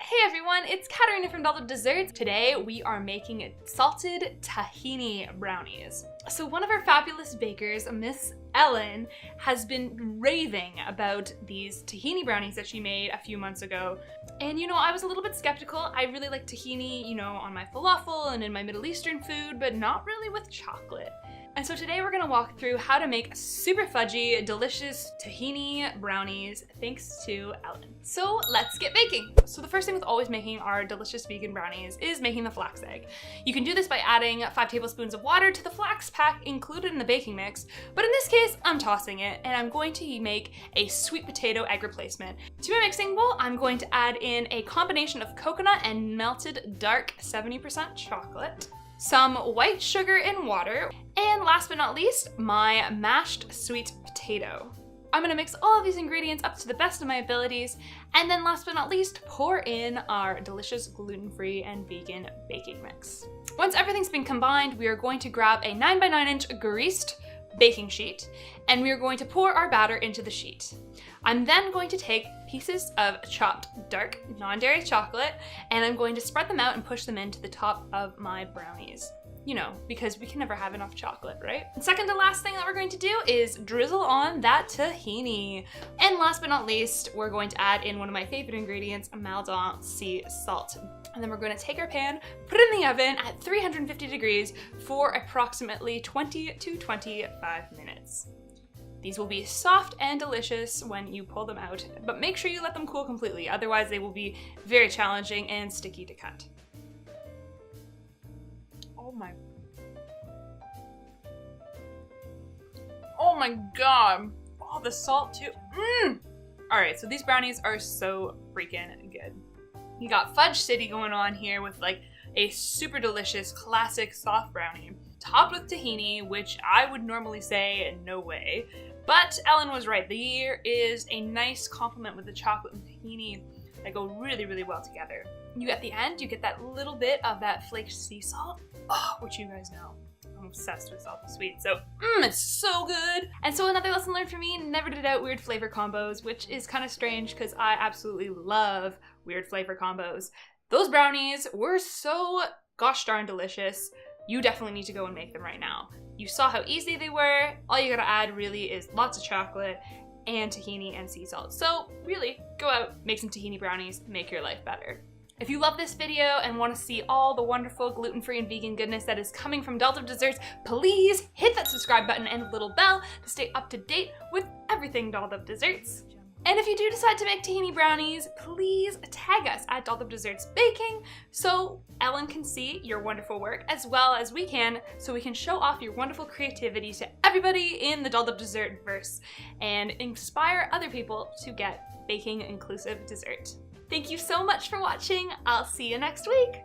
Hey everyone, it's Katarina from Untitled Desserts. Today we are making salted tahini brownies. So one of our fabulous bakers, Miss Ellen, has been raving about these tahini brownies that she made a few months ago. And I was a little bit skeptical. I really like tahini, on my falafel and in my Middle Eastern food, but not really with chocolate. And so today we're gonna walk through how to make super fudgy, delicious tahini brownies thanks to Ellen. So let's get baking. So the first thing with always making our delicious vegan brownies is making the flax egg. You can do this by adding 5 tablespoons of water to the flax pack included in the baking mix, but in this case, I'm tossing it and I'm going to make a sweet potato egg replacement. To my mixing bowl, I'm going to add in a combination of coconut and melted dark 70% chocolate, some white sugar and water, and last but not least, my mashed sweet potato. I'm gonna mix all of these ingredients up to the best of my abilities, and then last but not least, pour in our delicious gluten-free and vegan baking mix. Once everything's been combined, we are going to grab a 9 by 9 inch greased baking sheet, and we are going to pour our batter into the sheet. I'm then going to take pieces of chopped dark non-dairy chocolate, and I'm going to spread them out and push them into the top of my brownies. Because we can never have enough chocolate, right? And second to last thing that we're going to do is drizzle on that tahini. And last but not least, we're going to add in one of my favorite ingredients, Maldon sea salt. And then we're going to take our pan, put it in the oven at 350 degrees for approximately 20 to 25 minutes. These will be soft and delicious when you pull them out, but make sure you let them cool completely, otherwise they will be very challenging and sticky to cut. Oh my god. Oh, the salt too. Alright, so these brownies are so freaking good. You got Fudge City going on here with like a super delicious classic soft brownie, topped with tahini, which I would normally say no way. But Ellen was right. There is a nice complement with the chocolate and tahini that go really, really well together. At the end, you get that little bit of that flaked sea salt, which you guys know. I'm obsessed with salty sweet, so it's so good. And so another lesson learned for me, never to doubt weird flavor combos, which is kind of strange because I absolutely love weird flavor combos. Those brownies were so gosh darn delicious. You definitely need to go and make them right now. You saw how easy they were. All you gotta add really is lots of chocolate and tahini and sea salt. So really, go out, make some tahini brownies, make your life better. If you love this video and want to see all the wonderful gluten-free and vegan goodness that is coming from Untitled Desserts, please hit that subscribe button and the little bell to stay up to date with everything Untitled Desserts. And if you do decide to make tahini brownies, please tag us at Untitled Desserts Baking so Ellen can see your wonderful work as well as we can, so we can show off your wonderful creativity to everybody in the Untitled Dessert verse and inspire other people to get baking inclusive dessert. Thank you so much for watching. I'll see you next week.